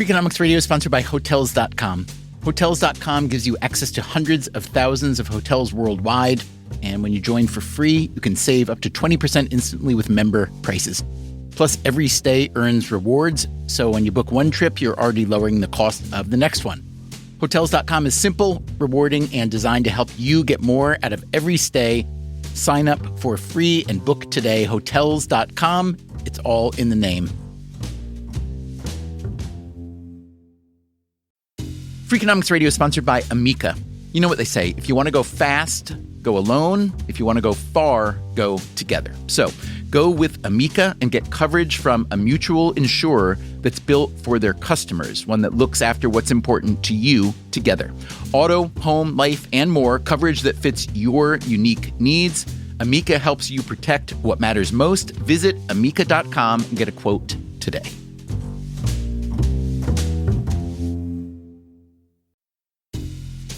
Freakonomics Radio is sponsored by Hotels.com. Hotels.com gives you access to hundreds of thousands of hotels worldwide. And when you join for free, you can save up to 20% instantly with member prices. Plus, every stay earns rewards. So when you book one trip, you're already lowering the cost of the next one. Hotels.com is simple, rewarding, and designed to help you get more out of every stay. Sign up for free and book today. Hotels.com. It's all in the name. Freakonomics Radio is sponsored by Amica. You know what they say, if you want to go fast, go alone. If you want to go far, go together. So go with Amica and get coverage from a mutual insurer that's built for their customers, one that looks after what's important to you together. Auto, home, life, and more, coverage that fits your unique needs. Amica helps you protect what matters most. Visit amica.com and get a quote today.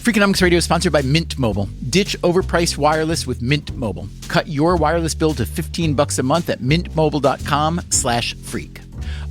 Freakonomics Radio is sponsored by Mint Mobile. Ditch overpriced wireless with Mint Mobile. Cut your wireless bill to $15 a month at mintmobile.com/freak.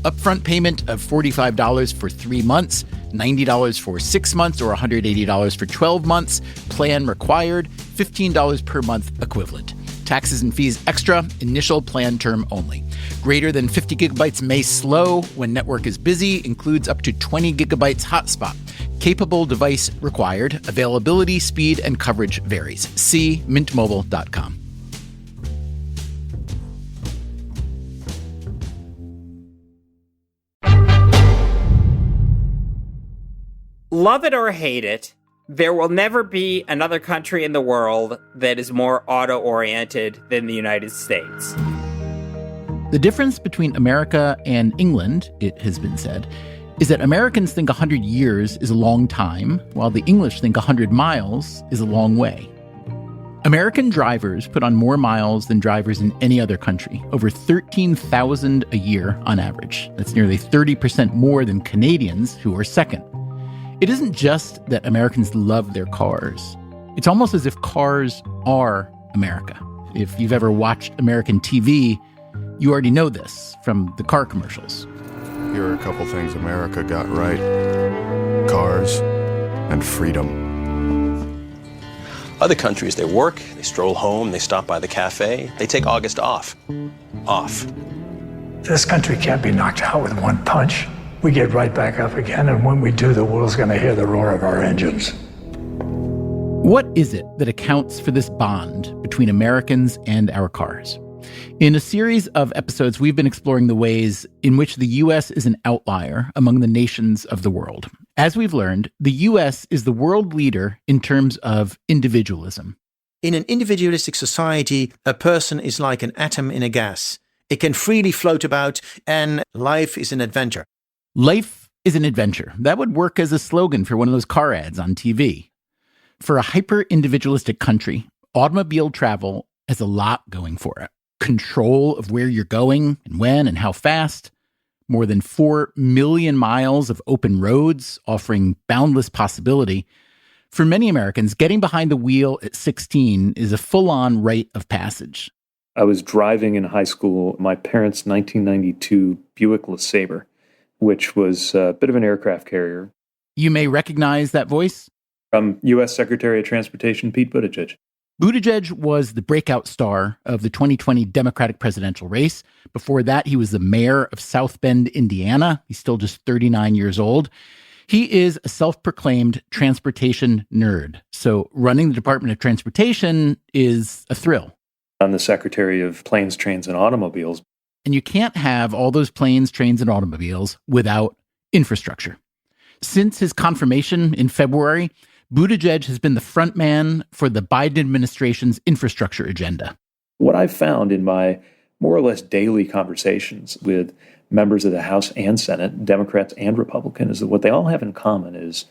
Upfront payment of $45 for 3 months, $90 for 6 months, or $180 for 12 months. Plan required, $15 per month equivalent. Taxes and fees extra, initial plan term only. Greater than 50 gigabytes may slow when network is busy, includes up to 20 gigabytes hotspot. Capable device required. Availability, speed, and coverage varies. See mintmobile.com. Love it or hate it, there will never be another country in the world that is more auto-oriented than the United States. The difference between America and England, it has been said, is that Americans think 100 years is a long time, while the English think 100 miles is a long way. American drivers put on more miles than drivers in any other country, over 13,000 a year on average. That's nearly 30% more than Canadians, who are second. It isn't just that Americans love their cars. It's almost as if cars are America. If you've ever watched American TV, you already know this from the car commercials. Here are a couple things America got right. Cars and freedom. Other countries, they work, they stroll home, they stop by the cafe, they take August off. Off. This country can't be knocked out with one punch. We get right back up again, and when we do, the world's going to hear the roar of our engines. What is it that accounts for this bond between Americans and our cars? In a series of episodes, we've been exploring the ways in which the U.S. is an outlier among the nations of the world. As we've learned, the U.S. is the world leader in terms of individualism. In an individualistic society, a person is like an atom in a gas. It can freely float about, and life is an adventure. Life is an adventure. That would work as a slogan for one of those car ads on TV. For a hyper-individualistic country, automobile travel has a lot going for it. Control of where you're going and when and how fast. More than 4 million miles of open roads offering boundless possibility. For many Americans, getting behind the wheel at 16 is a full-on rite of passage. I was driving in high school my parents' 1992 Buick LeSabre, which was a bit of an aircraft carrier. You may recognize that voice. From U.S. Secretary of Transportation Pete Buttigieg. Buttigieg was the breakout star of the 2020 Democratic presidential race. Before that, he was the mayor of South Bend, Indiana. He's still just 39 years old. He is a self-proclaimed transportation nerd. So running the Department of Transportation is a thrill. I'm the Secretary of Planes, Trains, and Automobiles. And you can't have all those planes, trains, and automobiles without infrastructure. Since his confirmation in February, Buttigieg has been the front man for the Biden administration's infrastructure agenda. What I've found in my more or less daily conversations with members of the House and Senate, Democrats and Republicans, is that what they all have in common is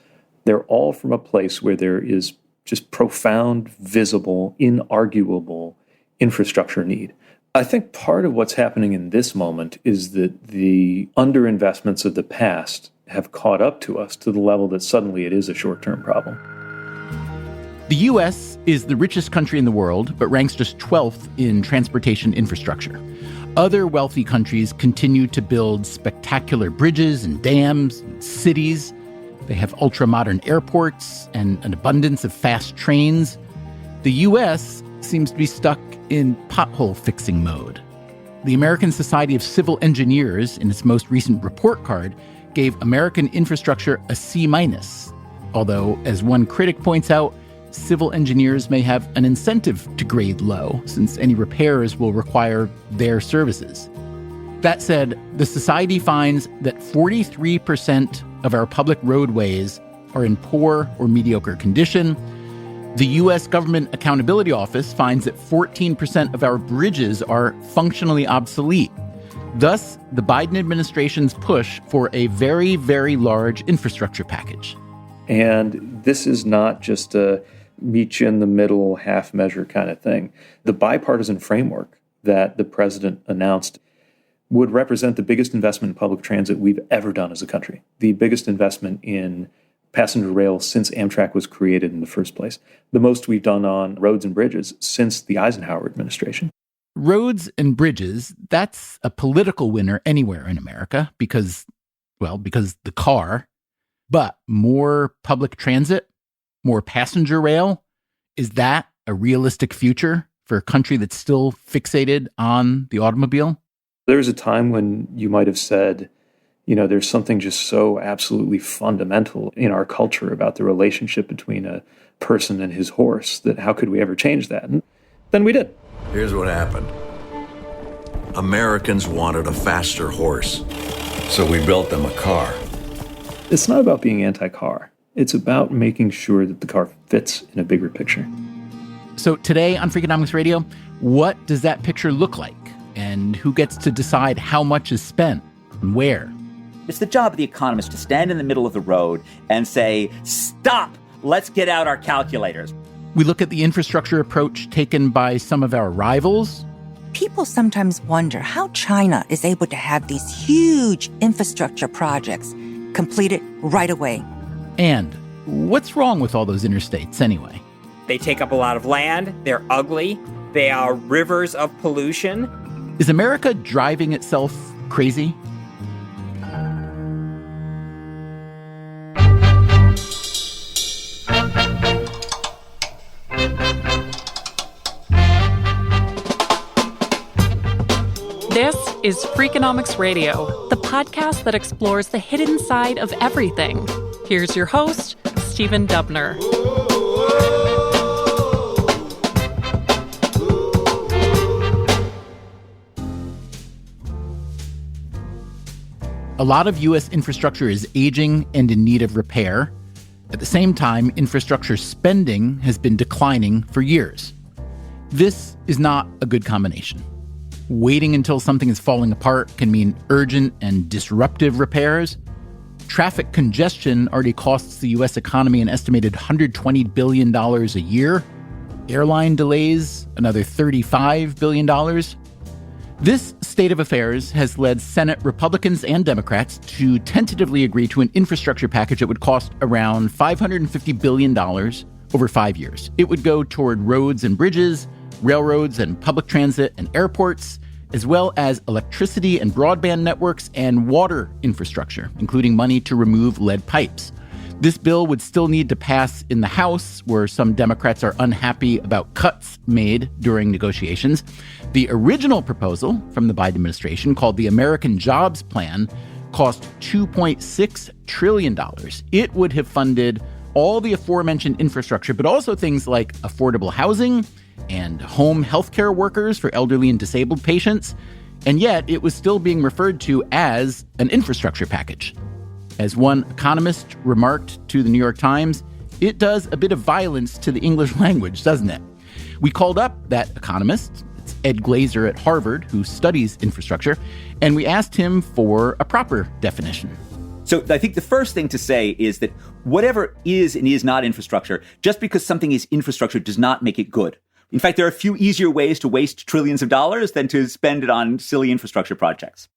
they're all from a place where there is just profound, visible, inarguable infrastructure need. I think part of what's happening in this moment is that the underinvestments of the past have caught up to us to the level that suddenly it is a short-term problem. The U.S. is the richest country in the world, but ranks just 12th in transportation infrastructure. Other wealthy countries continue to build spectacular bridges and dams and cities. They have ultra-modern airports and an abundance of fast trains. The U.S. seems to be stuck in pothole-fixing mode. The American Society of Civil Engineers, in its most recent report card, gave American infrastructure a C-. Although, as one critic points out, civil engineers may have an incentive to grade low, since any repairs will require their services. That said, the Society finds that 43% of our public roadways are in poor or mediocre condition. The U.S. Government Accountability Office finds that 14% of our bridges are functionally obsolete. Thus, the Biden administration's push for a very, very large infrastructure package. And this is not just a meet you in the middle, half measure kind of thing. The bipartisan framework that the president announced would represent the biggest investment in public transit we've ever done as a country, the biggest investment in passenger rail since Amtrak was created in the first place, the most we've done on roads and bridges since the Eisenhower administration. Roads and bridges, that's a political winner anywhere in America because the car. But more public transit, more passenger rail, is that a realistic future for a country that's still fixated on the automobile? There was a time when you might have said, there's something just so absolutely fundamental in our culture about the relationship between a person and his horse that how could we ever change that? And then we did. Here's what happened. Americans wanted a faster horse, so we built them a car. It's not about being anti-car. It's about making sure that the car fits in a bigger picture. So today on Freakonomics Radio, what does that picture look like? And who gets to decide how much is spent and where? It's the job of the economist to stand in the middle of the road and say, stop, let's get out our calculators. We look at the infrastructure approach taken by some of our rivals. People sometimes wonder how China is able to have these huge infrastructure projects completed right away. And what's wrong with all those interstates anyway? They take up a lot of land. They're ugly. They are rivers of pollution. Is America driving itself crazy? This is Freakonomics Radio, the podcast that explores the hidden side of everything. Here's your host, Stephen Dubner. A lot of U.S. infrastructure is aging and in need of repair. At the same time, infrastructure spending has been declining for years. This is not a good combination. Waiting until something is falling apart can mean urgent and disruptive repairs. Traffic congestion already costs the U.S. economy an estimated $120 billion a year. Airline delays, another $35 billion. This state of affairs has led Senate Republicans and Democrats to tentatively agree to an infrastructure package that would cost around $550 billion over 5 years. It would go toward roads and bridges, railroads and public transit and airports, as well as electricity and broadband networks and water infrastructure, including money to remove lead pipes. This bill would still need to pass in the House, where some Democrats are unhappy about cuts made during negotiations. The original proposal from the Biden administration, called the American Jobs Plan, cost $2.6 trillion. It would have funded all the aforementioned infrastructure, but also things like affordable housing and home healthcare workers for elderly and disabled patients. And yet it was still being referred to as an infrastructure package. As one economist remarked to the New York Times, it does a bit of violence to the English language, doesn't it? We called up that economist, it's Ed Glazer at Harvard, who studies infrastructure, and we asked him for a proper definition. So I think the first thing to say is that whatever is and is not infrastructure, just because something is infrastructure does not make it good. In fact, there are a few easier ways to waste trillions of dollars than to spend it on silly infrastructure projects.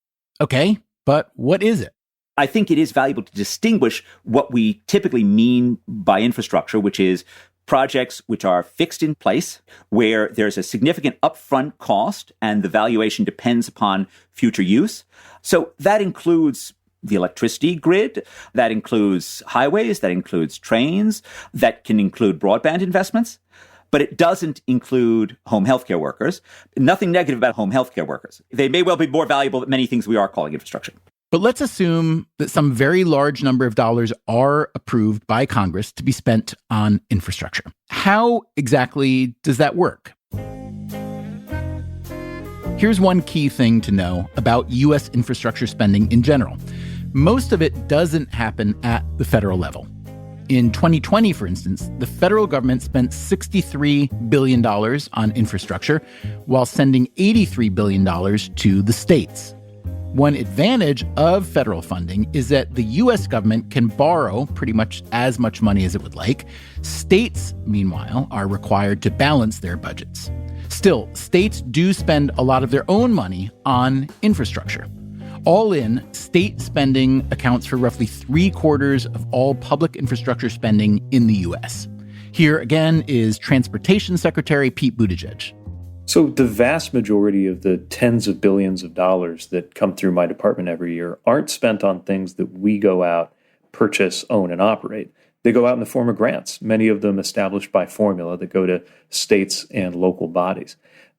Okay, but what is it? I think it is valuable to distinguish what we typically mean by infrastructure, which is projects which are fixed in place, where there's a significant upfront cost and the valuation depends upon future use. So that includes the electricity grid, that includes highways, that includes trains, that can include broadband investments. But it doesn't include home healthcare workers. Nothing negative about home healthcare workers. They may well be more valuable than many things we are calling infrastructure. But let's assume that some very large number of dollars are approved by Congress to be spent on infrastructure. How exactly does that work? Here's one key thing to know about U.S. infrastructure spending in general. Most of it doesn't happen at the federal level. In 2020, for instance, the federal government spent $63 billion on infrastructure while sending $83 billion to the states. One advantage of federal funding is that the U.S. government can borrow pretty much as much money as it would like. States, meanwhile, are required to balance their budgets. Still, states do spend a lot of their own money on infrastructure. All in, state spending accounts for roughly 3/4 of all public infrastructure spending in the U.S. Here again is Transportation Secretary Pete Buttigieg. So the vast majority of the tens of billions of dollars that come through my department every year aren't spent on things that we go out, purchase, own, and operate. They go out in the form of grants, many of them established by formula that go to states and local bodies.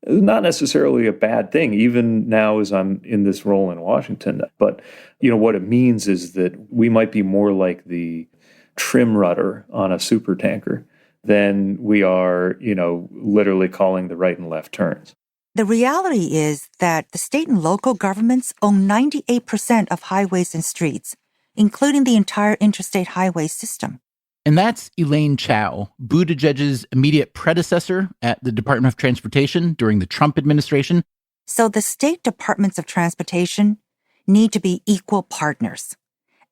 Not necessarily a bad thing, even now as I'm in this role in Washington. But, what it means is that we might be more like the trim rudder on a super tanker than we are, literally calling the right and left turns. The reality is that the state and local governments own 98% of highways and streets, including the entire interstate highway system. And that's Elaine Chao, Buttigieg's immediate predecessor at the Department of Transportation during the Trump administration. So the state departments of transportation need to be equal partners.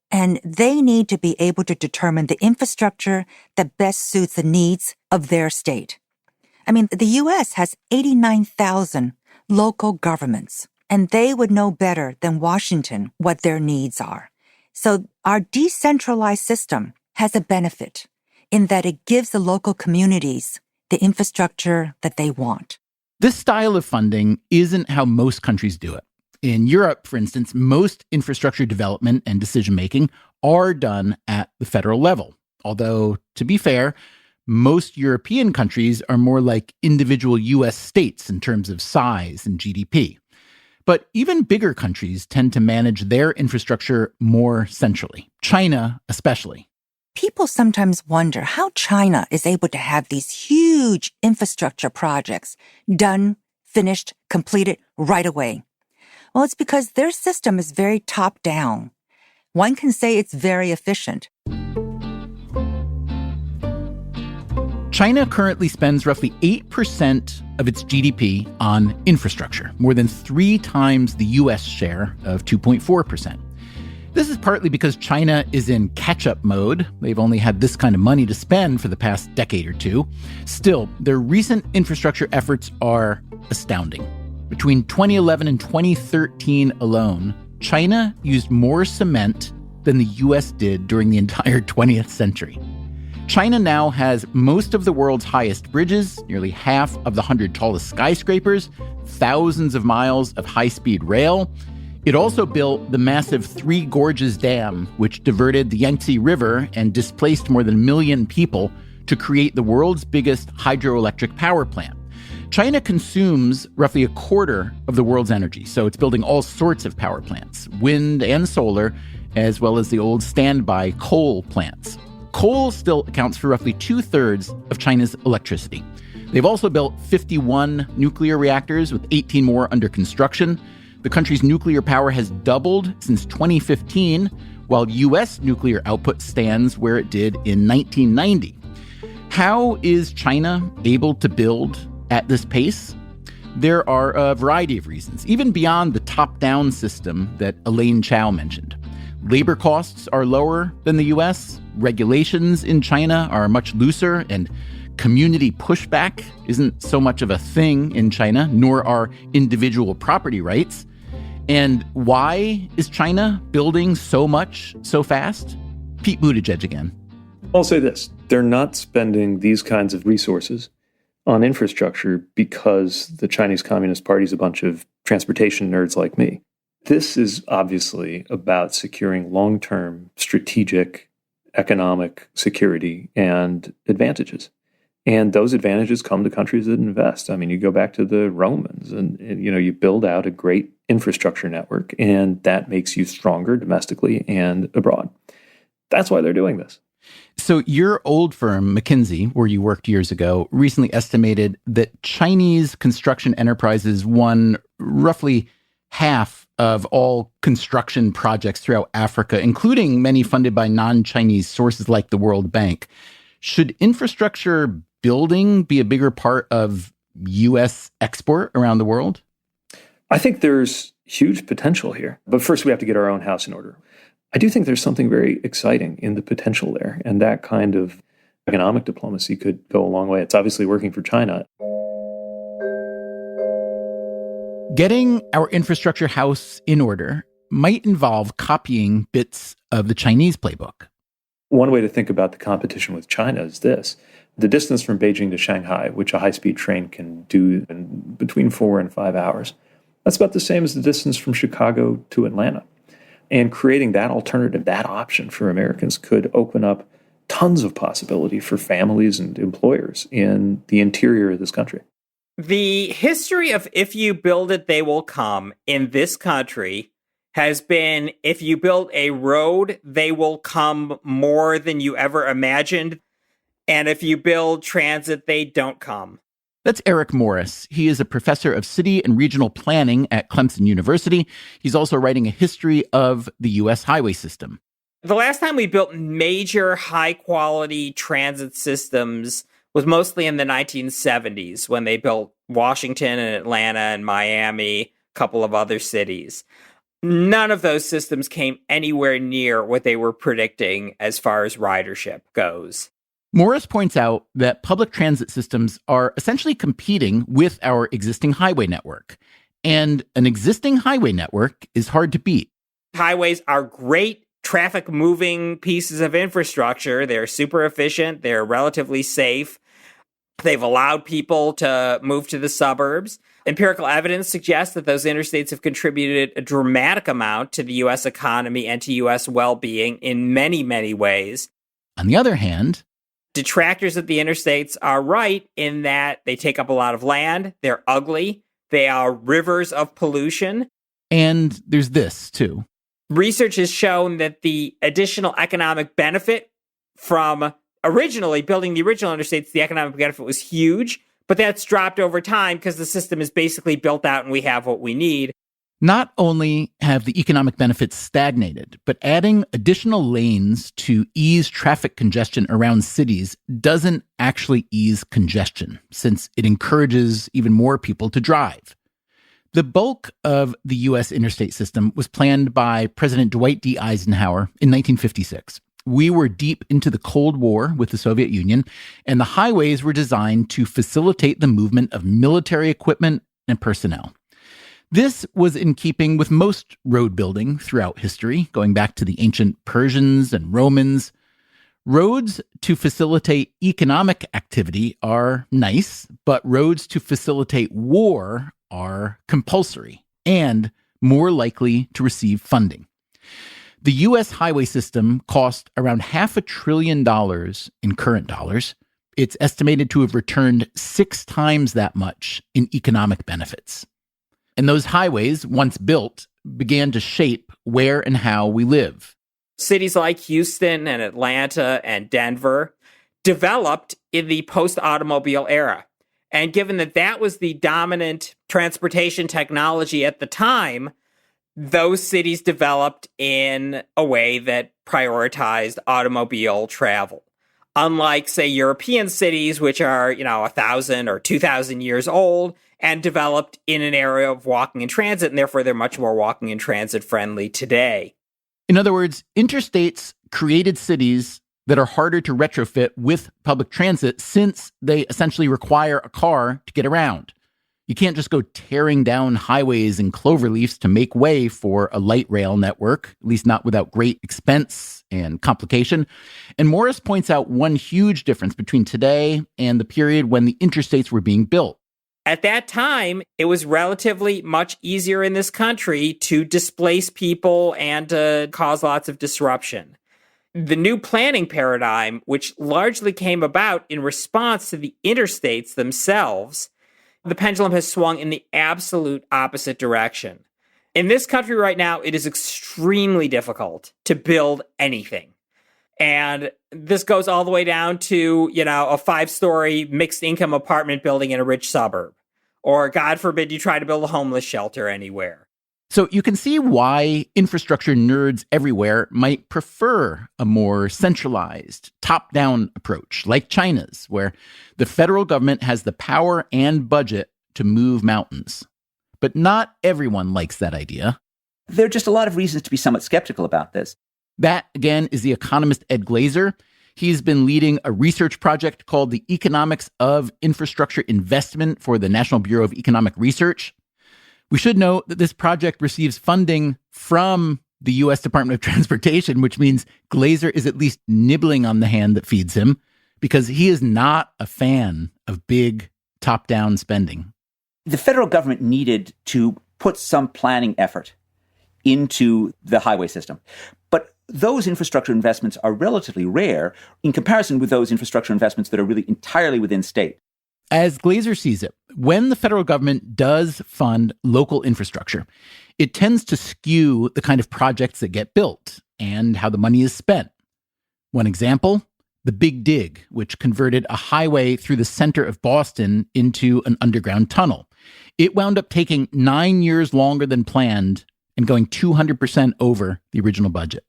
And they need to be able to determine the infrastructure that best suits the needs of their state. I mean, the U.S. has 89,000 local governments, and they would know better than Washington what their needs are. So our decentralized system has a benefit in that it gives the local communities the infrastructure that they want. This style of funding isn't how most countries do it. In Europe, for instance, most infrastructure development and decision-making are done at the federal level. Although, to be fair, most European countries are more like individual U.S. states in terms of size and GDP. But even bigger countries tend to manage their infrastructure more centrally, China especially. People sometimes wonder how China is able to have these huge infrastructure projects done, finished, completed right away. Well, it's because their system is very top-down. One can say it's very efficient. China currently spends roughly 8% of its GDP on infrastructure, more than 3 times the U.S. share of 2.4%. This is partly because China is in catch-up mode. They've only had this kind of money to spend for the past decade or two. Still, their recent infrastructure efforts are astounding. Between 2011 and 2013 alone, China used more cement than the U.S. did during the entire 20th century. China now has most of the world's highest bridges, nearly half of the 100 tallest skyscrapers, thousands of miles of high-speed rail. It also built the massive Three Gorges Dam, which diverted the Yangtze River and displaced more than 1 million people to create the world's biggest hydroelectric power plant. China consumes roughly 1/4 of the world's energy, so it's building all sorts of power plants, wind and solar, as well as the old standby coal plants. Coal still accounts for roughly 2/3 of China's electricity. They've also built 51 nuclear reactors, with 18 more under construction. The country's nuclear power has doubled since 2015, while U.S. nuclear output stands where it did in 1990. How is China able to build at this pace? There are a variety of reasons, even beyond the top-down system that Elaine Chao mentioned. Labor costs are lower than the U.S., regulations in China are much looser, and community pushback isn't so much of a thing in China, nor are individual property rights. And why is China building so much so fast? Pete Buttigieg again. I'll say this. They're not spending these kinds of resources on infrastructure because the Chinese Communist Party is a bunch of transportation nerds like me. This is obviously about securing long-term strategic economic security and advantages. And those advantages come to countries that invest. I mean, you go back to the Romans and you build out a great infrastructure network, and that makes you stronger domestically and abroad. That's why they're doing this. So your old firm, McKinsey, where you worked years ago, recently estimated that Chinese construction enterprises won roughly half of all construction projects throughout Africa, including many funded by non-Chinese sources like the World Bank. Should infrastructure building be a bigger part of U.S. export around the world? I think there's huge potential here. But first, we have to get our own house in order. I do think there's something very exciting in the potential there, and that kind of economic diplomacy could go a long way. It's obviously working for China. Getting our infrastructure house in order might involve copying bits of the Chinese playbook. One way to think about the competition with China is this. The distance from Beijing to Shanghai, which a high-speed train can do in between 4 and 5 hours, that's about the same as the distance from Chicago to Atlanta. And creating that alternative, that option for Americans could open up tons of possibility for families and employers in the interior of this country. The history of if you build it, they will come in this country has been if you build a road, they will come more than you ever imagined. And if you build transit, they don't come. That's Eric Morris. He is a professor of city and regional planning at Clemson University. He's also writing a history of the U.S. highway system. The last time we built major high-quality transit systems was mostly in the 1970s when they built Washington and Atlanta and Miami, a couple of other cities. None of those systems came anywhere near what they were predicting as far as ridership goes. Morris points out that public transit systems are essentially competing with our existing highway network. And an existing highway network is hard to beat. Highways are great traffic-moving pieces of infrastructure. They're super efficient. They're relatively safe. They've allowed people to move to the suburbs. Empirical evidence suggests that those interstates have contributed a dramatic amount to the U.S. economy and to U.S. well-being in many, many ways. On the other hand, detractors of the interstates are right in that they take up a lot of land, they're ugly, they are rivers of pollution. And there's this, too. Research has shown that the additional economic benefit from originally building the original interstates, the economic benefit was huge, but that's dropped over time because the system is basically built out and we have what we need. Not only have the economic benefits stagnated, but adding additional lanes to ease traffic congestion around cities doesn't actually ease congestion, since it encourages even more people to drive. The bulk of the U.S. interstate system was planned by President Dwight D. Eisenhower in 1956. We were deep into the Cold War with the Soviet Union, and the highways were designed to facilitate the movement of military equipment and personnel. This was in keeping with most road building throughout history, going back to the ancient Persians and Romans. Roads to facilitate economic activity are nice, but roads to facilitate war are compulsory and more likely to receive funding. The U.S. highway system cost around $500 billion in current dollars. It's estimated to have returned 6 times that much in economic benefits. And those highways, once built, began to shape where and how we live. Cities like Houston and Atlanta and Denver developed in the post-automobile era. And given that that was the dominant transportation technology at the time, those cities developed in a way that prioritized automobile travel. Unlike, say, European cities, which are, 1,000 or 2,000 years old and developed in an area of walking and transit, and therefore they're much more walking and transit friendly today. In other words, interstates created cities that are harder to retrofit with public transit since they essentially require a car to get around. You can't just go tearing down highways and cloverleafs to make way for a light rail network, at least not without great expense and complication. And Morris points out one huge difference between today and the period when the interstates were being built. At that time, it was relatively much easier in this country to displace people and to cause lots of disruption. The new planning paradigm, which largely came about in response to the interstates themselves, the pendulum has swung in the absolute opposite direction. In this country right now, it is extremely difficult to build anything. And this goes all the way down to, a 5-story mixed income apartment building in a rich suburb. Or, God forbid, you try to build a homeless shelter anywhere. So you can see why infrastructure nerds everywhere might prefer a more centralized, top-down approach, like China's, where the federal government has the power and budget to move mountains. But not everyone likes that idea. There are just a lot of reasons to be somewhat skeptical about this. That, again, is the economist Ed Glazer. He's been leading a research project called the Economics of Infrastructure Investment for the National Bureau of Economic Research. We should note that this project receives funding from the U.S. Department of Transportation, which means Glazer is at least nibbling on the hand that feeds him, because he is not a fan of big top-down spending. The federal government needed to put some planning effort into the highway system. But those infrastructure investments are relatively rare in comparison with those infrastructure investments that are really entirely within state. As Glazer sees it, when the federal government does fund local infrastructure, it tends to skew the kind of projects that get built and how the money is spent. One example, the Big Dig, which converted a highway through the center of Boston into an underground tunnel. It wound up taking 9 years longer than planned and going 200% over the original budget.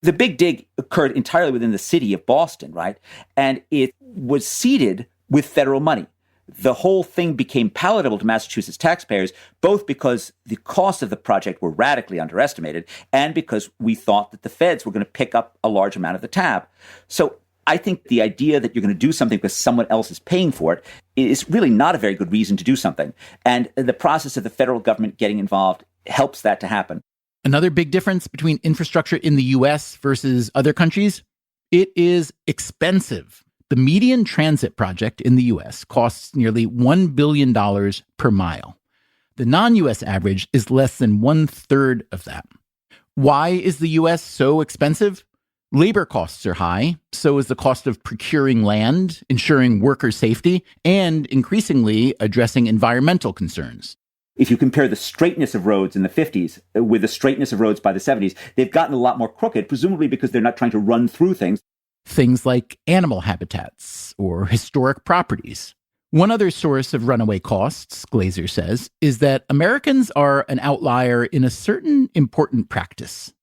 The Big Dig occurred entirely within the city of Boston, right? And it was seeded with federal money. The whole thing became palatable to Massachusetts taxpayers, both because the costs of the project were radically underestimated and because we thought that the feds were going to pick up a large amount of the tab. So I think the idea that you're going to do something because someone else is paying for it is really not a very good reason to do something. And the process of the federal government getting involved helps that to happen. Another big difference between infrastructure in the U.S. versus other countries, it is expensive. The median transit project in the U.S. costs nearly $1 billion per mile. The non-U.S. average is less than 1/3 of that. Why is the U.S. so expensive? Labor costs are high, so is the cost of procuring land, ensuring worker safety, and increasingly addressing environmental concerns. If you compare the straightness of roads in the 50s with the straightness of roads by the 70s, they've gotten a lot more crooked, presumably because they're not trying to run through things. Things like animal habitats or historic properties. One other source of runaway costs, Glazer says, is that Americans are an outlier in a certain important practice.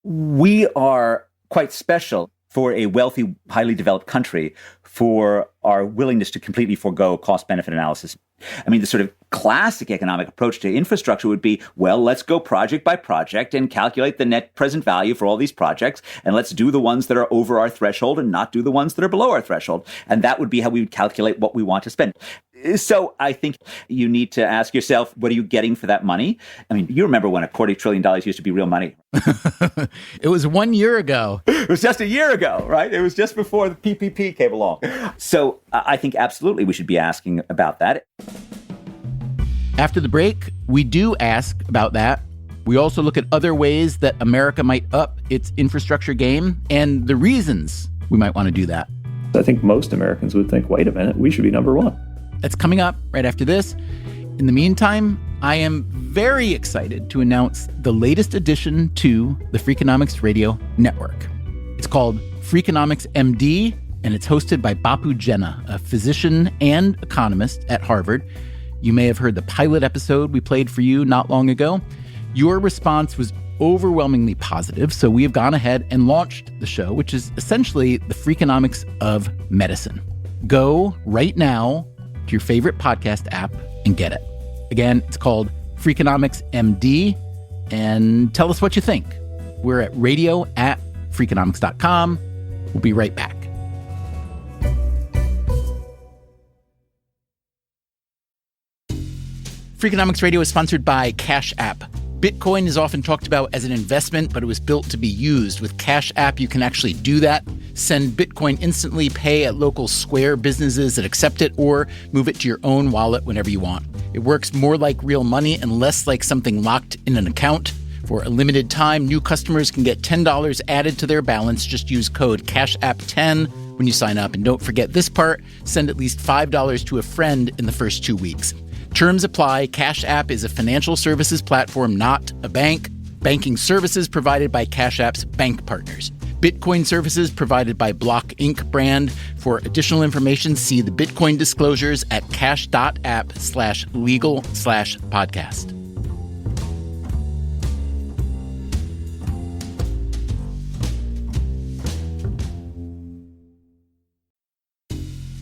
We are quite special for a wealthy, highly developed country for our willingness to completely forego cost-benefit analysis. I mean, the sort of classic economic approach to infrastructure would be, well, let's go project by project and calculate the net present value for all these projects, and let's do the ones that are over our threshold and not do the ones that are below our threshold. And that would be how we would calculate what we want to spend. So I think you need to ask yourself, what are you getting for that money? I mean, you remember when $250 billion used to be real money. It was 1 year ago. It was just a year ago, right? It was just before the PPP came along. So I think absolutely we should be asking about that. After the break, we do ask about that. We also look at other ways that America might up its infrastructure game and the reasons we might want to do that. I think most Americans would think, wait a minute, we should be number one. That's coming up right after this. In the meantime, I am very excited to announce the latest addition to the Freakonomics Radio Network. It's called Freakonomics MD, and it's hosted by Bapu Jena, a physician and economist at Harvard. You may have heard the pilot episode we played for you not long ago. Your response was overwhelmingly positive, so we have gone ahead and launched the show, which is essentially the Freakonomics of medicine. Go right now to your favorite podcast app and get it. Again, it's called Freakonomics MD, and tell us what you think. We're at radio@freakonomics.com. We'll be right back. Freakonomics Radio is sponsored by Cash App. Bitcoin is often talked about as an investment, but it was built to be used. With Cash App, you can actually do that. Send Bitcoin instantly, pay at local Square businesses that accept it, or move it to your own wallet whenever you want. It works more like real money and less like something locked in an account. For a limited time, new customers can get $10 added to their balance. Just use code CashApp10 when you sign up. And don't forget this part, send at least $5 to a friend in the first 2 weeks. Terms apply. Cash App is a financial services platform, not a bank. Banking services provided by Cash App's bank partners. Bitcoin services provided by Block Inc. brand. For additional information, see the Bitcoin disclosures at cash.app/legal/podcast.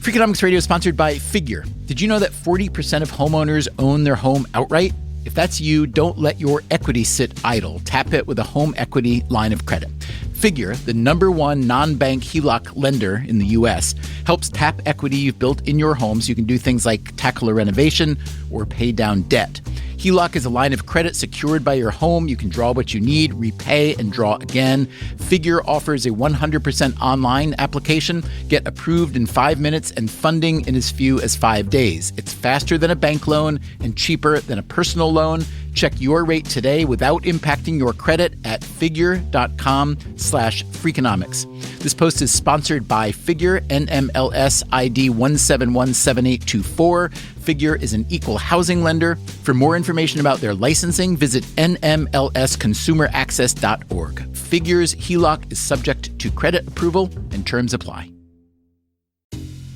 Freakonomics Radio is sponsored by Figure. Did you know that 40% of homeowners own their home outright? If that's you, don't let your equity sit idle. Tap it with a home equity line of credit. Figure, the #1 non-bank HELOC lender in the U.S., helps tap equity you've built in your home so you can do things like tackle a renovation or pay down debt. HELOC is a line of credit secured by your home. You can draw what you need, repay, and draw again. Figure offers a 100% online application. Get approved in 5 minutes and funding in as few as 5 days. It's faster than a bank loan and cheaper than a personal loan. Check your rate today without impacting your credit at figure.com/Freakonomics. This post is sponsored by Figure, NMLS ID 1717824. Figure is an equal housing lender. For more information about their licensing, visit nmlsconsumeraccess.org. Figure's HELOC is subject to credit approval and terms apply.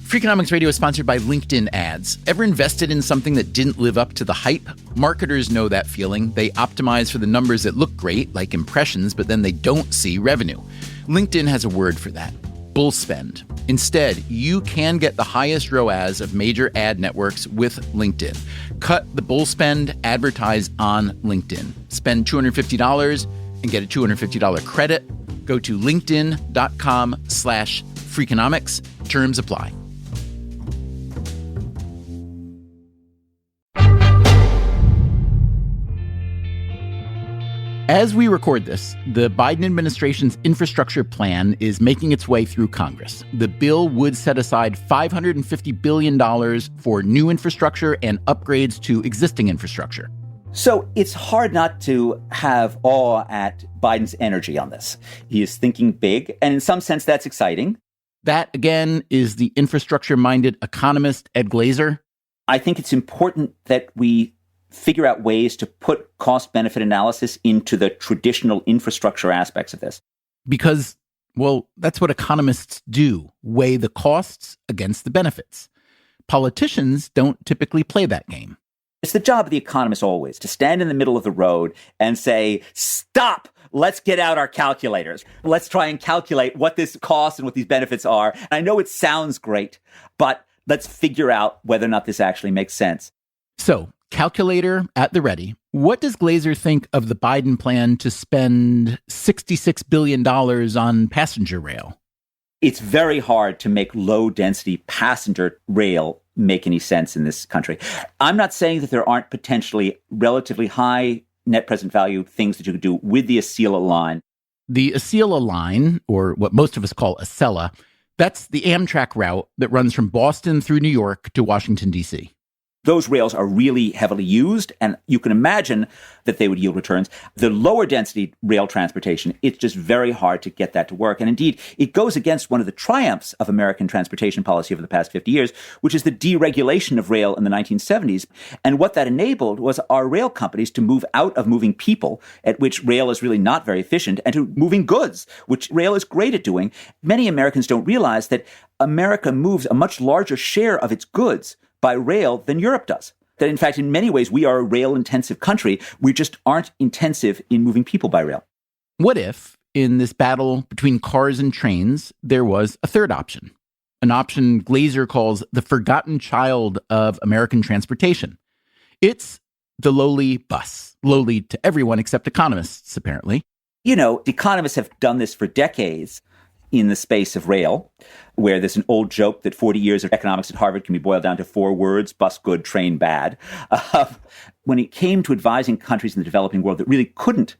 Freakonomics Radio is sponsored by LinkedIn ads. Ever invested in something that didn't live up to the hype? Marketers know that feeling. They optimize for the numbers that look great, like impressions, but then they don't see revenue. LinkedIn has a word for that: bull spend. Instead, you can get the highest ROAS of major ad networks with LinkedIn. Cut the bull spend, advertise on LinkedIn. Spend $250 and get a $250 credit. Go to linkedin.com/Freakonomics. Terms apply. As we record this, the Biden administration's infrastructure plan is making its way through Congress. The bill would set aside $550 billion for new infrastructure and upgrades to existing infrastructure. So it's hard not to have awe at Biden's energy on this. He is thinking big, and in some sense, that's exciting. That, again, is the infrastructure-minded economist Ed Glazer. I think it's important that we figure out ways to put cost-benefit analysis into the traditional infrastructure aspects of this. Because, well, that's what economists do, weigh the costs against the benefits. Politicians don't typically play that game. It's the job of the economist always to stand in the middle of the road and say, stop! Let's get out our calculators. Let's try and calculate what this costs and what these benefits are. And I know it sounds great, but let's figure out whether or not this actually makes sense. So, calculator at the ready. What does Glazer think of the Biden plan to spend $66 billion on passenger rail? It's very hard to make low-density passenger rail make any sense in this country. I'm not saying that there aren't potentially relatively high net present value things that you could do with the Acela line. The Acela line, or what most of us call Acela, that's the Amtrak route that runs from Boston through New York to Washington, D.C. Those rails are really heavily used, and you can imagine that they would yield returns. The lower density rail transportation, it's just very hard to get that to work. And indeed, it goes against one of the triumphs of American transportation policy over the past 50 years, which is the deregulation of rail in the 1970s. And what that enabled was our rail companies to move out of moving people, at which rail is really not very efficient, and to moving goods, which rail is great at doing. Many Americans don't realize that America moves a much larger share of its goods by rail than Europe does. That, in fact, in many ways, we are a rail-intensive country. We just aren't intensive in moving people by rail. What if, in this battle between cars and trains, there was a third option? An option Glazer calls the forgotten child of American transportation. It's the lowly bus. Lowly to everyone except economists, apparently. You know, economists have done this for decades. in the space of rail, where there's an old joke that 40 years of economics at Harvard can be boiled down to 4 words: bus good, train bad. When it came to advising countries in the developing world that really couldn't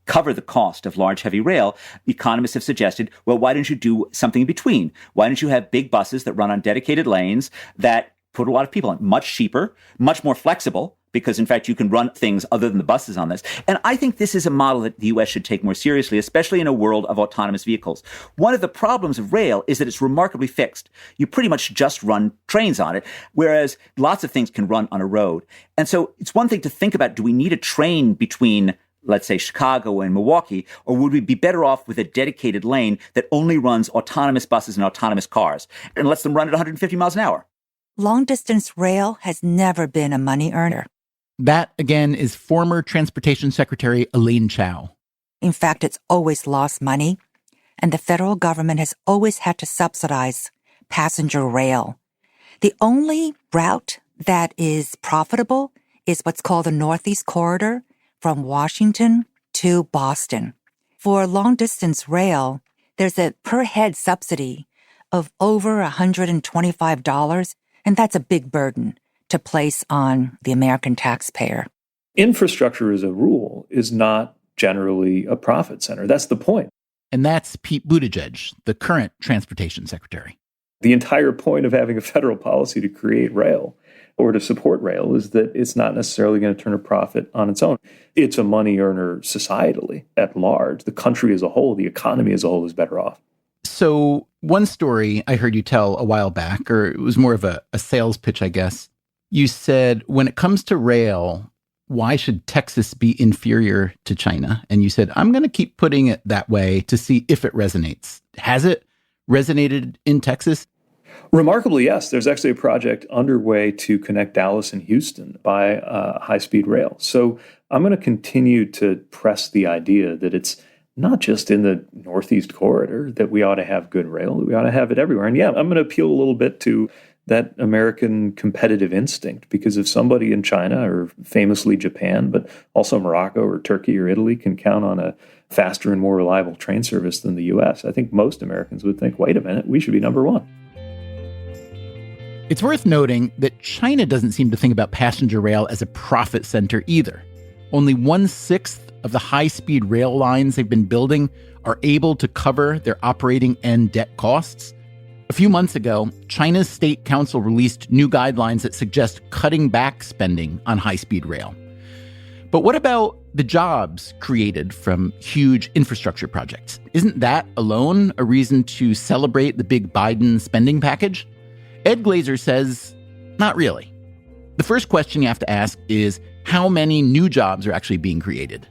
cover the cost of large, heavy rail, economists have suggested, well, why don't you do something in between? Why don't you have big buses that run on dedicated lanes that put a lot of people on? Much cheaper, much more flexible, because in fact you can run things other than the buses on this. And I think this is a model that the US should take more seriously, especially in a world of autonomous vehicles. One of the problems of rail is that it's remarkably fixed. You pretty much just run trains on it, whereas lots of things can run on a road. And so it's one thing to think about, do we need a train between, let's say, Chicago and Milwaukee, or would we be better off with a dedicated lane that only runs autonomous buses and autonomous cars and lets them run at 150 miles an hour? Long-distance rail has never been a money earner. That, again, is former Transportation Secretary Elaine Chao. In fact, it's always lost money, and the federal government has always had to subsidize passenger rail. The only route that is profitable is what's called the Northeast Corridor from Washington to Boston. For long-distance rail, there's a per-head subsidy of over $125, and that's a big burden to place on the American taxpayer. Infrastructure as a rule is not generally a profit center. That's the point. And that's Pete Buttigieg, the current transportation secretary. The entire point of having a federal policy to create rail or to support rail is that it's not necessarily going to turn a profit on its own. It's a money earner societally at large. The country as a whole, the economy as a whole is better off. So one story I heard you tell a while back, or it was more of a sales pitch, I guess. You said, when it comes to rail, why should Texas be inferior to China? And you said, I'm going to keep putting it that way to see if it resonates. Has it resonated in Texas? Remarkably, yes. There's actually a project underway to connect Dallas and Houston by high-speed rail. So I'm going to continue to press the idea that it's not just in the Northeast Corridor that we ought to have good rail, that we ought to have it everywhere. And yeah, I'm going to appeal a little bit to that American competitive instinct, because if somebody in China or famously Japan, but also Morocco or Turkey or Italy can count on a faster and more reliable train service than the U.S., I think most Americans would think, wait a minute, we should be number one. It's worth noting that China doesn't seem to think about passenger rail as a profit center either. Only 1/6 of the high-speed rail lines they've been building are able to cover their operating and debt costs. A few months ago, China's State Council released new guidelines that suggest cutting back spending on high-speed rail. But what about the jobs created from huge infrastructure projects? Isn't that alone a reason to celebrate the big Biden spending package? Ed Glaeser says, not really. The first question you have to ask is, how many new jobs are actually being created?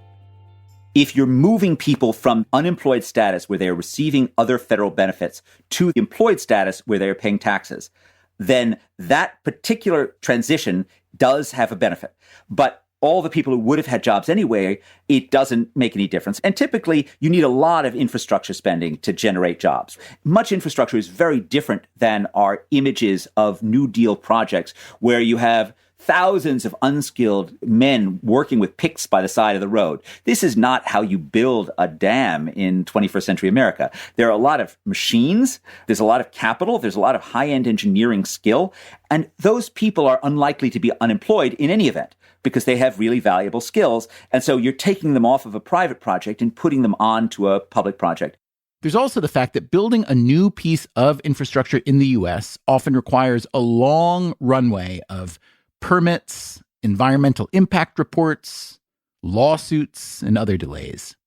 If you're moving people from unemployed status where they're receiving other federal benefits to employed status where they're paying taxes, then that particular transition does have a benefit. But all the people who would have had jobs anyway, it doesn't make any difference. And typically, you need a lot of infrastructure spending to generate jobs. Much infrastructure is very different than our images of New Deal projects where you have thousands of unskilled men working with picks by the side of the road. This is not how you build a dam in 21st century America. There are a lot of machines, there's a lot of capital, there's a lot of high-end engineering skill, and those people are unlikely to be unemployed in any event because they have really valuable skills. And so you're taking them off of a private project and putting them onto a public project. There's also the fact that building a new piece of infrastructure in the U.S. often requires a long runway of permits, environmental impact reports, lawsuits, and other delays.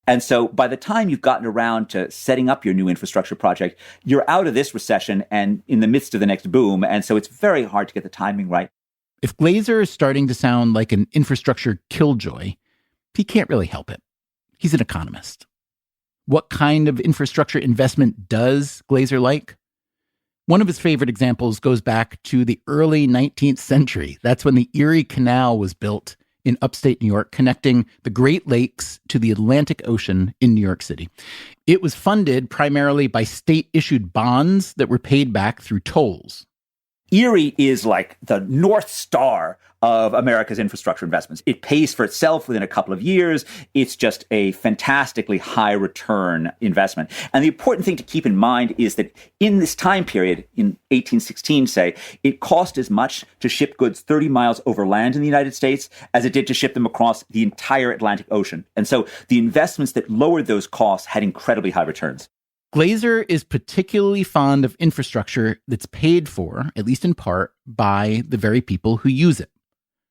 And so by the time you've gotten around to setting up your new infrastructure project, you're out of this recession and in the midst of the next boom. And so it's very hard to get the timing right. If Glaeser is starting to sound like an infrastructure killjoy, he can't really help it. He's an economist. What kind of infrastructure investment does Glaeser like? One of his favorite examples goes back to the early 19th century. That's when the Erie Canal was built in upstate New York, connecting the Great Lakes to the Atlantic Ocean in New York City. It was funded primarily by state-issued bonds that were paid back through tolls. Erie is like the North Star of America's infrastructure investments. It pays for itself within a couple of years. It's just a fantastically high return investment. And the important thing to keep in mind is that in this time period, in 1816, say, it cost as much to ship goods 30 miles over land in the United States as it did to ship them across the entire Atlantic Ocean. And so the investments that lowered those costs had incredibly high returns. Glazer is particularly fond of infrastructure that's paid for, at least in part, by the very people who use it.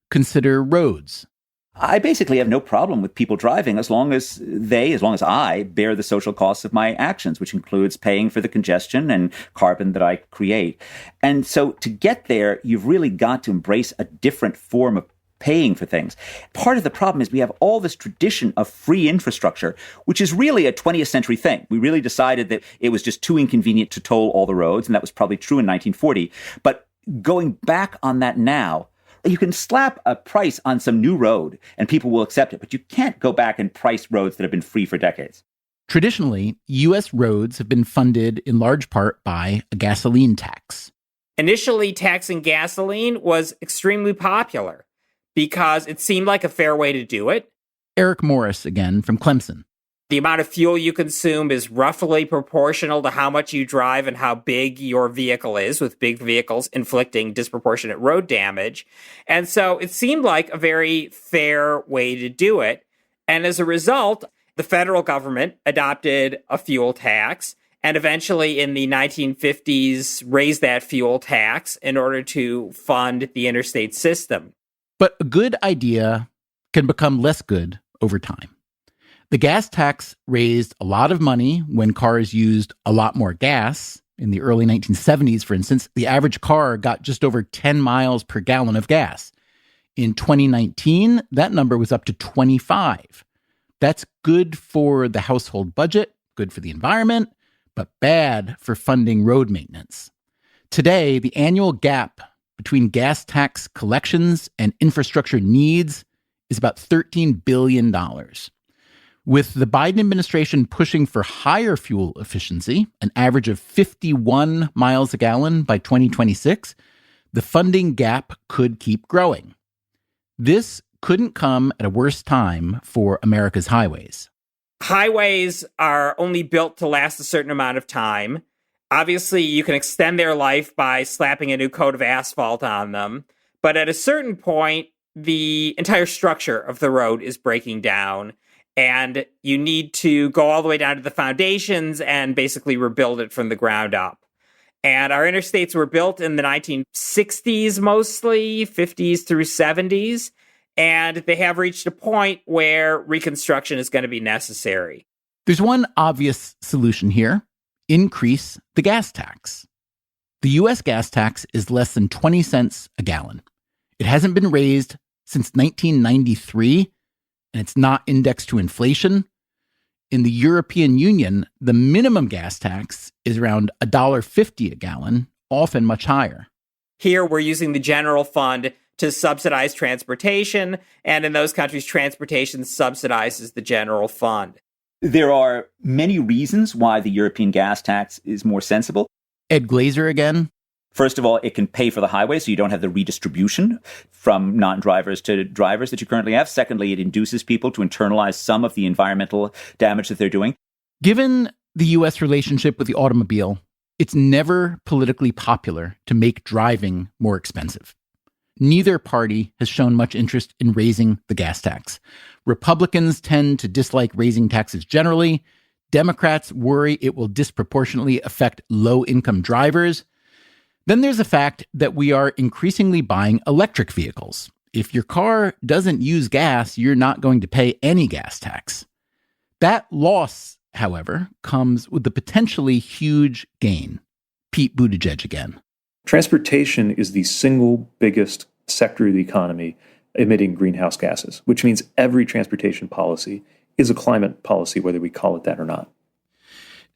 Consider roads. I basically have no problem with people driving as long as I bear the social costs of my actions, which includes paying for the congestion and carbon that I create. And so to get there, you've really got to embrace a different form of paying for things. Part of the problem is we have all this tradition of free infrastructure, which is really a 20th century thing. We really decided that it was just too inconvenient to toll all the roads, and that was probably true in 1940. But going back on that now, you can slap a price on some new road and people will accept it, but you can't go back and price roads that have been free for decades. Traditionally, U.S. roads have been funded in large part by a gasoline tax. Initially, taxing gasoline was extremely popular because it seemed like a fair way to do it. Eric Morris, again, from Clemson. The amount of fuel you consume is roughly proportional to how much you drive and how big your vehicle is, with big vehicles inflicting disproportionate road damage. And so it seemed like a very fair way to do it. And as a result, the federal government adopted a fuel tax and eventually in the 1950s raised that fuel tax in order to fund the interstate system. But a good idea can become less good over time. The gas tax raised a lot of money when cars used a lot more gas. In the early 1970s, for instance, the average car got just over 10 miles per gallon of gas. In 2019, that number was up to 25. That's good for the household budget, good for the environment, but bad for funding road maintenance. Today, the annual gap between gas tax collections and infrastructure needs is about $13 billion. With the Biden administration pushing for higher fuel efficiency, an average of 51 miles a gallon by 2026, the funding gap could keep growing. This couldn't come at a worse time for America's highways. Highways are only built to last a certain amount of time. Obviously, you can extend their life by slapping a new coat of asphalt on them. But at a certain point, the entire structure of the road is breaking down. And you need to go all the way down to the foundations and basically rebuild it from the ground up. And our interstates were built in the 1960s mostly, 50s through 70s. And they have reached a point where reconstruction is going to be necessary. There's one obvious solution here: increase the gas tax. The U.S. gas tax is less than 20 cents a gallon. It hasn't been raised since 1993. And it's not indexed to inflation. In the European Union, the minimum gas tax is around $1.50 a gallon, often much higher. Here, we're using the general fund to subsidize transportation, and in those countries, transportation subsidizes the general fund. There are many reasons why the European gas tax is more sensible. Ed Glazer again. First of all, it can pay for the highway, so you don't have the redistribution from non-drivers to drivers that you currently have. Secondly, it induces people to internalize some of the environmental damage that they're doing. Given the U.S. relationship with the automobile, it's never politically popular to make driving more expensive. Neither party has shown much interest in raising the gas tax. Republicans tend to dislike raising taxes generally. Democrats worry it will disproportionately affect low-income drivers. Then there's the fact that we are increasingly buying electric vehicles. If your car doesn't use gas, you're not going to pay any gas tax. That loss, however, comes with the potentially huge gain. Pete Buttigieg again. Transportation is the single biggest sector of the economy emitting greenhouse gases, which means every transportation policy is a climate policy, whether we call it that or not.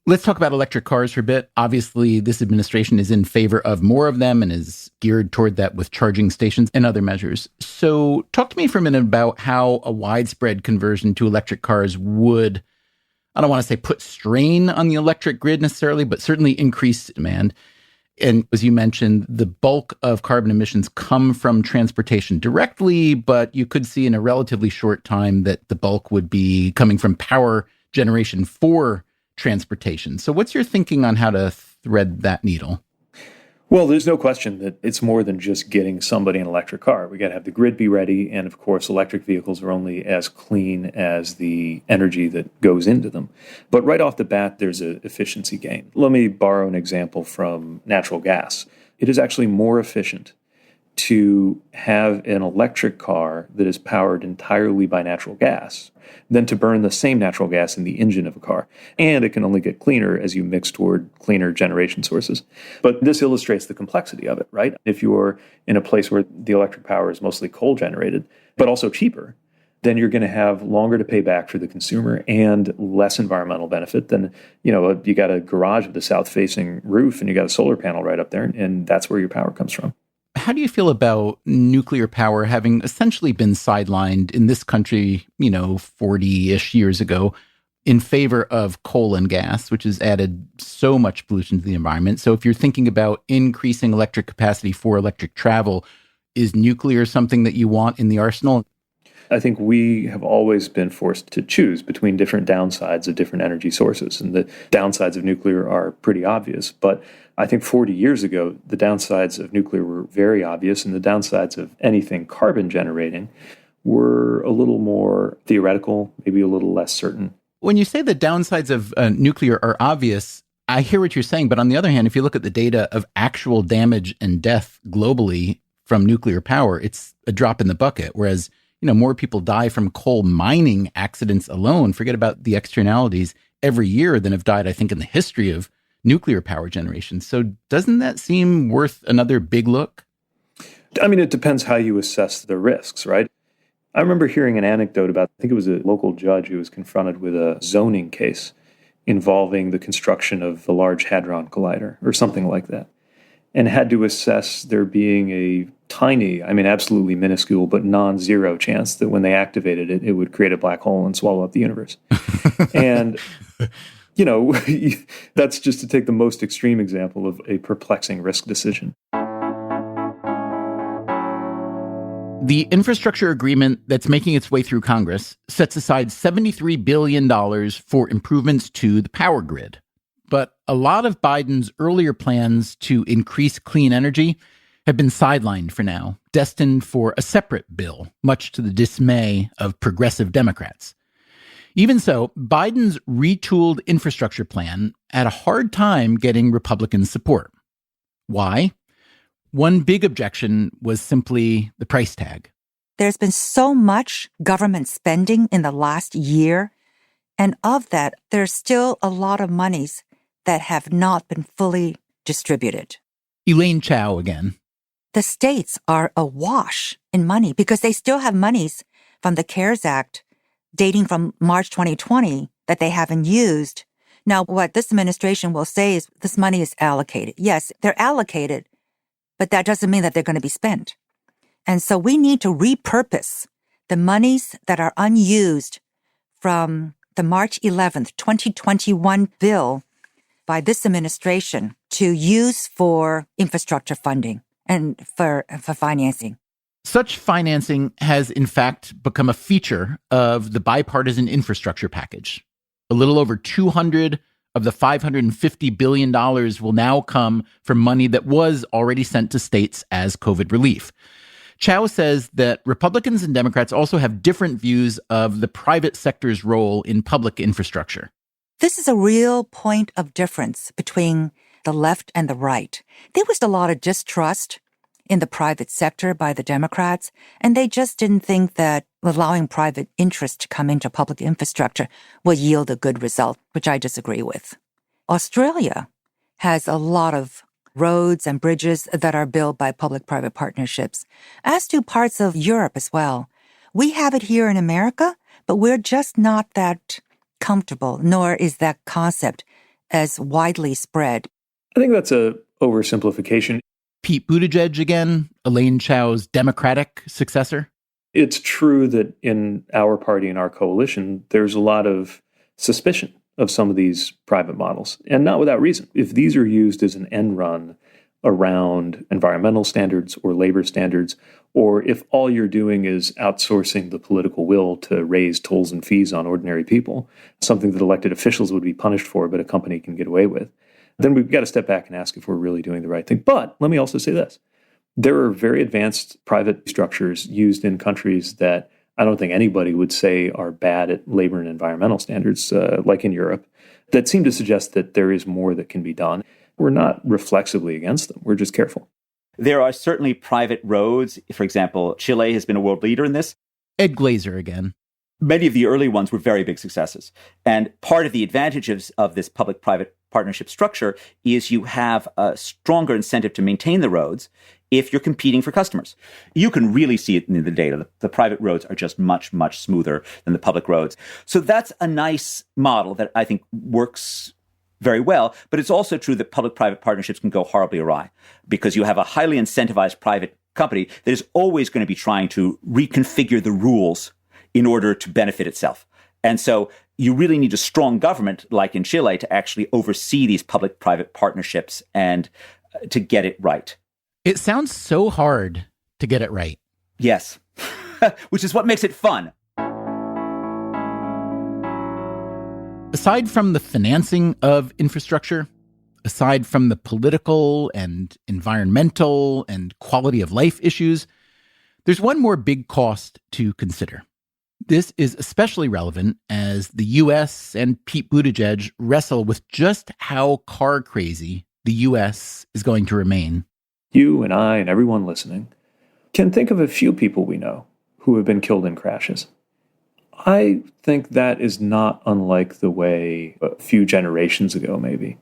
Let's talk about electric cars for a bit. Obviously, this administration is in favor of more of them and is geared toward that with charging stations and other measures. So talk to me for a minute about how a widespread conversion to electric cars would, I don't want to say put strain on the electric grid necessarily, but certainly increase demand. And as you mentioned, the bulk of carbon emissions come from transportation directly, but you could see in a relatively short time that the bulk would be coming from power generation for transportation. So what's your thinking on how to thread that needle? Well, there's no question that it's more than just getting somebody an electric car. We got to have the grid be ready. And of course, electric vehicles are only as clean as the energy that goes into them. But right off the bat, there's an efficiency gain. Let me borrow an example from natural gas. It is actually more efficient to have an electric car that is powered entirely by natural gas than to burn the same natural gas in the engine of a car. And it can only get cleaner as you mix toward cleaner generation sources. But this illustrates the complexity of it, right? If you're in a place where the electric power is mostly coal generated, but also cheaper, then you're going to have longer to pay back for the consumer and less environmental benefit than, you got a garage with a south-facing roof and you got a solar panel right up there, and that's where your power comes from. How do you feel about nuclear power having essentially been sidelined in this country, 40-ish years ago in favor of coal and gas, which has added so much pollution to the environment? So if you're thinking about increasing electric capacity for electric travel, is nuclear something that you want in the arsenal? I think we have always been forced to choose between different downsides of different energy sources. And the downsides of nuclear are pretty obvious. But I think 40 years ago, the downsides of nuclear were very obvious, and the downsides of anything carbon generating were a little more theoretical, maybe a little less certain. When you say the downsides of nuclear are obvious, I hear what you're saying. But on the other hand, if you look at the data of actual damage and death globally from nuclear power, it's a drop in the bucket. Whereas more people die from coal mining accidents alone, forget about the externalities, every year than have died, I think, in the history of nuclear power generation. So doesn't that seem worth another big look? I mean, it depends how you assess the risks, right? I remember hearing an anecdote about, I think it was a local judge who was confronted with a zoning case involving the construction of the Large Hadron Collider or something like that, and had to assess there being a tiny, absolutely minuscule, but non-zero chance that when they activated it, it would create a black hole and swallow up the universe. And, that's just to take the most extreme example of a perplexing risk decision. The infrastructure agreement that's making its way through Congress sets aside $73 billion for improvements to the power grid. But a lot of Biden's earlier plans to increase clean energy have been sidelined for now, destined for a separate bill, much to the dismay of progressive Democrats. Even so, Biden's retooled infrastructure plan had a hard time getting Republican support. Why? One big objection was simply the price tag. There's been so much government spending in the last year, and of that, there's still a lot of monies that have not been fully distributed. Elaine Chao again. The states are awash in money because they still have monies from the CARES Act dating from March 2020 that they haven't used. Now, what this administration will say is this money is allocated. Yes, they're allocated, but that doesn't mean that they're going to be spent. And so we need to repurpose the monies that are unused from the March 11th, 2021 bill by this administration to use for infrastructure funding and for financing. Such financing has, in fact, become a feature of the bipartisan infrastructure package. A little over 200 of the $550 billion will now come from money that was already sent to states as COVID relief. Chao says that Republicans and Democrats also have different views of the private sector's role in public infrastructure. This is a real point of difference between the left and the right. There was a lot of distrust in the private sector by the Democrats, and they just didn't think that allowing private interest to come into public infrastructure will yield a good result, which I disagree with. Australia has a lot of roads and bridges that are built by public-private partnerships, as do parts of Europe as well. We have it here in America, but we're just not that comfortable, nor is that concept as widely spread. I think that's a oversimplification. Pete Buttigieg again, Elaine Chao's Democratic successor? It's true that in our party and our coalition, there's a lot of suspicion of some of these private models, and not without reason. If these are used as an end run around environmental standards or labor standards, or if all you're doing is outsourcing the political will to raise tolls and fees on ordinary people, something that elected officials would be punished for, but a company can get away with, then we've got to step back and ask if we're really doing the right thing. But let me also say this. There are very advanced private structures used in countries that I don't think anybody would say are bad at labor and environmental standards, like in Europe, that seem to suggest that there is more that can be done. We're not reflexively against them. We're just careful. There are certainly private roads. For example, Chile has been a world leader in this. Ed Glazer again. Many of the early ones were very big successes. And part of the advantages of this public-private partnership structure is you have a stronger incentive to maintain the roads if you're competing for customers. You can really see it in the data. The private roads are just much, much smoother than the public roads. So that's a nice model that I think works very well. But it's also true that public-private partnerships can go horribly awry because you have a highly incentivized private company that is always going to be trying to reconfigure the rules in order to benefit itself. And so you really need a strong government, like in Chile, to actually oversee these public-private partnerships and to get it right. It sounds so hard to get it right. Yes, which is what makes it fun. Aside from the financing of infrastructure, aside from the political and environmental and quality of life issues, there's one more big cost to consider. This is especially relevant as the U.S. and Pete Buttigieg wrestle with just how car crazy the U.S. is going to remain. You and I and everyone listening can think of a few people we know who have been killed in crashes. I think that is not unlike the way a few generations ago, maybe,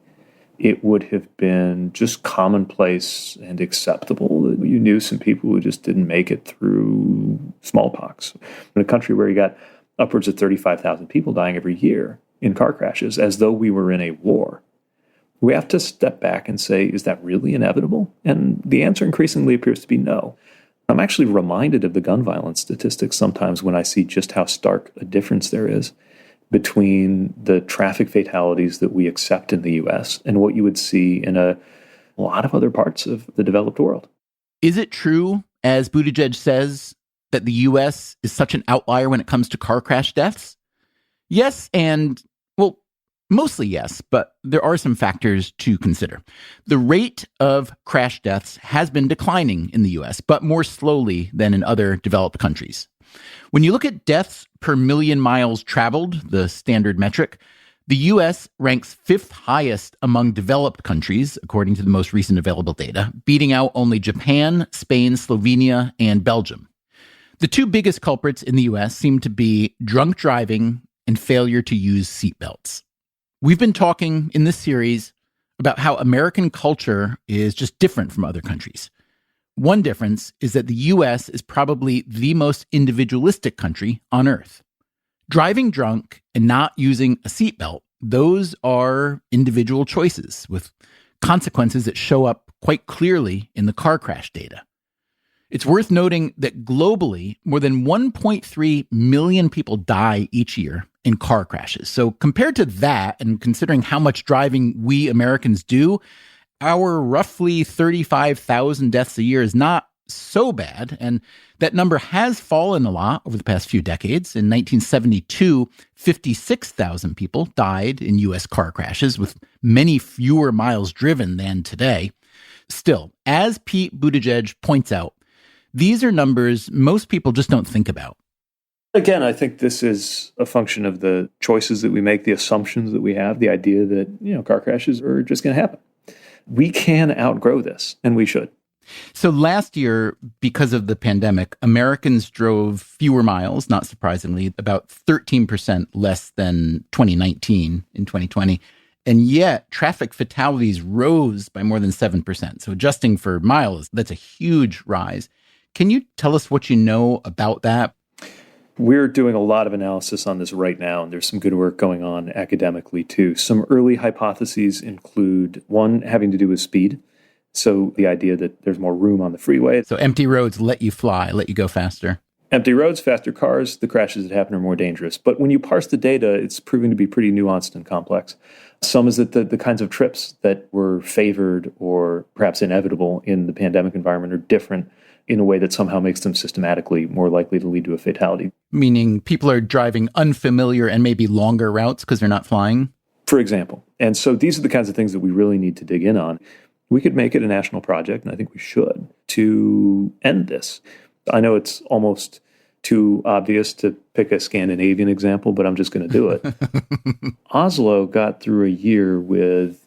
it would have been just commonplace and acceptable that you knew some people who just didn't make it through smallpox. In a country where you got upwards of 35,000 people dying every year in car crashes, as though we were in a war, we have to step back and say, is that really inevitable? And the answer increasingly appears to be no. I'm actually reminded of the gun violence statistics sometimes when I see just how stark a difference there is between the traffic fatalities that we accept in the U.S. and what you would see in a lot of other parts of the developed world. Is it true, as Buttigieg says, that the U.S. is such an outlier when it comes to car crash deaths? Yes, and, well, mostly yes, but there are some factors to consider. The rate of crash deaths has been declining in the U.S., but more slowly than in other developed countries. When you look at deaths per million miles traveled, the standard metric, the U.S. ranks fifth highest among developed countries, according to the most recent available data, beating out only Japan, Spain, Slovenia, and Belgium. The two biggest culprits in the U.S. seem to be drunk driving and failure to use seatbelts. We've been talking in this series about how American culture is just different from other countries. One difference is that the U.S. is probably the most individualistic country on earth. Driving drunk and not using a seatbelt, those are individual choices with consequences that show up quite clearly in the car crash data. It's worth noting that globally, more than 1.3 million people die each year in car crashes. So compared to that, and considering how much driving we Americans do, our roughly 35,000 deaths a year is not so bad. And that number has fallen a lot over the past few decades. In 1972, 56,000 people died in U.S. car crashes, with many fewer miles driven than today. Still, as Pete Buttigieg points out, these are numbers most people just don't think about. Again, I think this is a function of the choices that we make, the assumptions that we have, the idea that, car crashes are just going to happen. We can outgrow this, and we should. So last year, because of the pandemic, Americans drove fewer miles, not surprisingly, about 13% less than 2019 in 2020. And yet, traffic fatalities rose by more than 7%. So adjusting for miles, that's a huge rise. Can you tell us what you know about that? We're doing a lot of analysis on this right now, and there's some good work going on academically, too. Some early hypotheses include one having to do with speed. So the idea that there's more room on the freeway. So empty roads let you fly, let you go faster. Empty roads, faster cars, the crashes that happen are more dangerous. But when you parse the data, it's proving to be pretty nuanced and complex. Some is that the kinds of trips that were favored or perhaps inevitable in the pandemic environment are different in a way that somehow makes them systematically more likely to lead to a fatality. Meaning people are driving unfamiliar and maybe longer routes because they're not flying? For example. And so these are the kinds of things that we really need to dig in on. We could make it a national project, and I think we should, to end this. I know it's almost too obvious to pick a Scandinavian example, but I'm just going to do it. Oslo got through a year with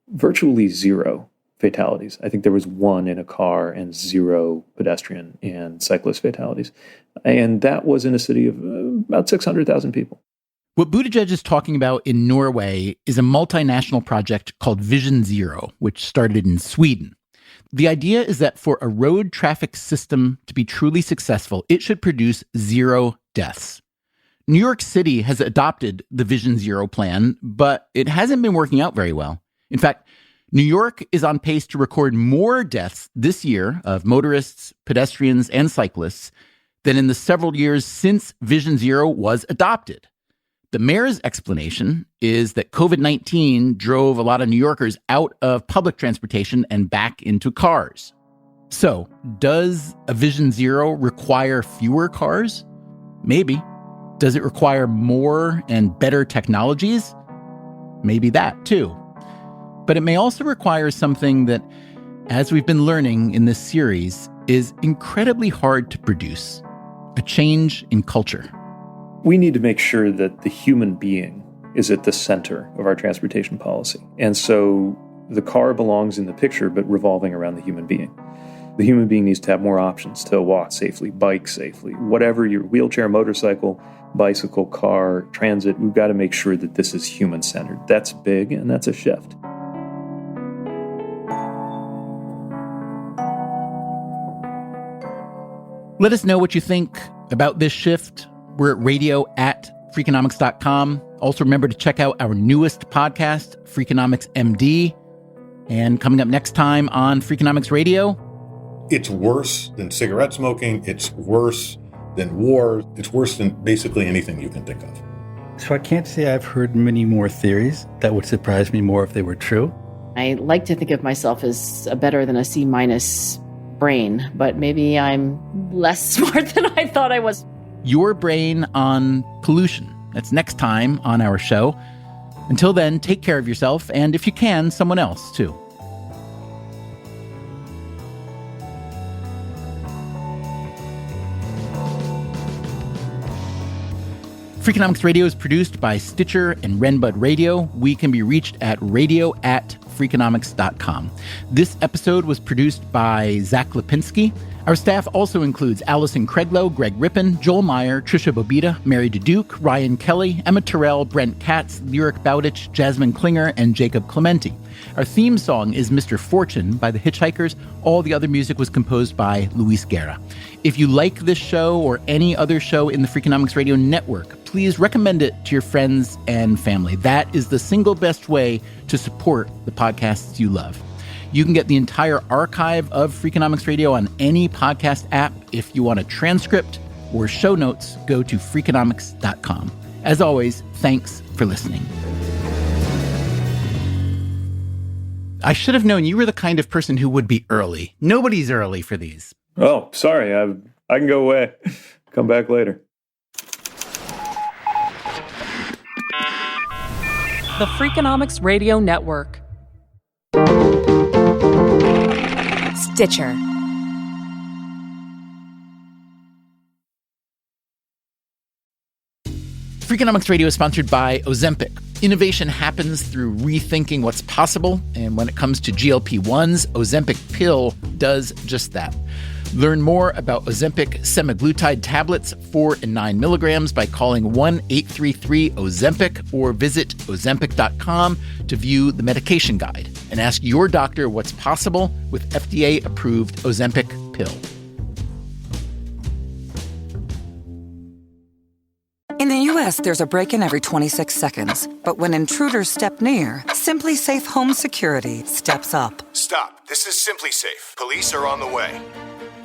virtually zero fatalities. I think there was one in a car and zero pedestrian and cyclist fatalities. And that was in a city of about 600,000 people. What Buttigieg is talking about in Norway is a multinational project called Vision Zero, which started in Sweden. The idea is that for a road traffic system to be truly successful, it should produce zero deaths. New York City has adopted the Vision Zero plan, but it hasn't been working out very well. In fact, New York is on pace to record more deaths this year of motorists, pedestrians, and cyclists than in the several years since Vision Zero was adopted. The mayor's explanation is that COVID-19 drove a lot of New Yorkers out of public transportation and back into cars. So, does a Vision Zero require fewer cars? Maybe. Does it require more and better technologies? Maybe that, too. But it may also require something that, as we've been learning in this series, is incredibly hard to produce: a change in culture. We need to make sure that the human being is at the center of our transportation policy. And so the car belongs in the picture, but revolving around the human being. The human being needs to have more options to walk safely, bike safely, whatever your wheelchair, motorcycle, bicycle, car, transit, we've got to make sure that this is human-centered. That's big, and that's a shift. Let us know what you think about this shift. We're at radio@freakonomics.com. Also remember to check out our newest podcast, Freakonomics MD. And coming up next time on Freakonomics Radio. It's worse than cigarette smoking. It's worse than war. It's worse than basically anything you can think of. So I can't say I've heard many more theories. That would surprise me more if they were true. I like to think of myself as a better than a C- brain, but maybe I'm less smart than I thought I was. Your brain on pollution. That's next time on our show. Until then, take care of yourself, and if you can, someone else, too. Freakonomics Radio is produced by Stitcher and Renbud Radio. We can be reached at radio@freakonomics.com. This episode was produced by Zach Lipinski. Our staff also includes Allison Craiglow, Greg Rippin, Joel Meyer, Trisha Bobita, Mary DeDuke, Ryan Kelly, Emma Terrell, Brent Katz, Lyric Bowditch, Jasmine Klinger, and Jacob Clementi. Our theme song is Mr. Fortune by the Hitchhikers. All the other music was composed by Luis Guerra. If you like this show or any other show in the Freakonomics Radio network, please recommend it to your friends and family. That is the single best way to support the podcasts you love. You can get the entire archive of Freakonomics Radio on any podcast app. If you want a transcript or show notes, go to Freakonomics.com. As always, thanks for listening. I should have known you were the kind of person who would be early. Nobody's early for these. Oh, sorry. I can go away. Come back later. The Freakonomics Radio Network. Stitcher. Freakonomics Radio is sponsored by Ozempic. Innovation happens through rethinking what's possible, and when it comes to GLP-1s, Ozempic pill does just that. Learn more about Ozempic semaglutide tablets, 4 and 9 milligrams, by calling 1-833-OZEMPIC or visit Ozempic.com to view the medication guide and ask your doctor what's possible with FDA-approved Ozempic pill. In the Yes, there's a break-in every 26 seconds. But when intruders step near, Simply Safe Home Security steps up. Stop. This is Simply Safe. Police are on the way.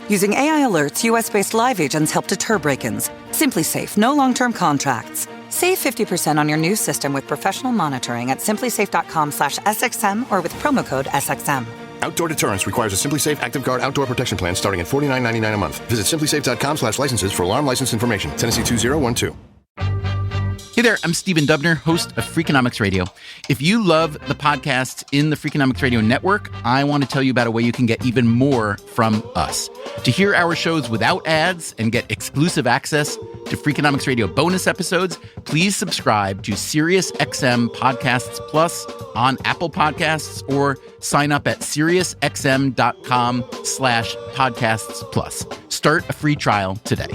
Using AI alerts, US-based live agents help deter break-ins. Simply Safe, no long-term contracts. Save 50% on your new system with professional monitoring at simplysafe.com/SXM or with promo code SXM. Outdoor deterrence requires a Simply Safe Active Guard outdoor protection plan starting at $49.99 a month. Visit simplysafe.com/licenses for alarm license information. Tennessee 2012. Hey there, I'm Stephen Dubner, host of Freakonomics Radio. If you love the podcasts in the Freakonomics Radio network, I want to tell you about a way you can get even more from us. To hear our shows without ads and get exclusive access to Freakonomics Radio bonus episodes, please subscribe to SiriusXM Podcasts Plus on Apple Podcasts or sign up at SiriusXM.com/podcasts plus. Start a free trial today.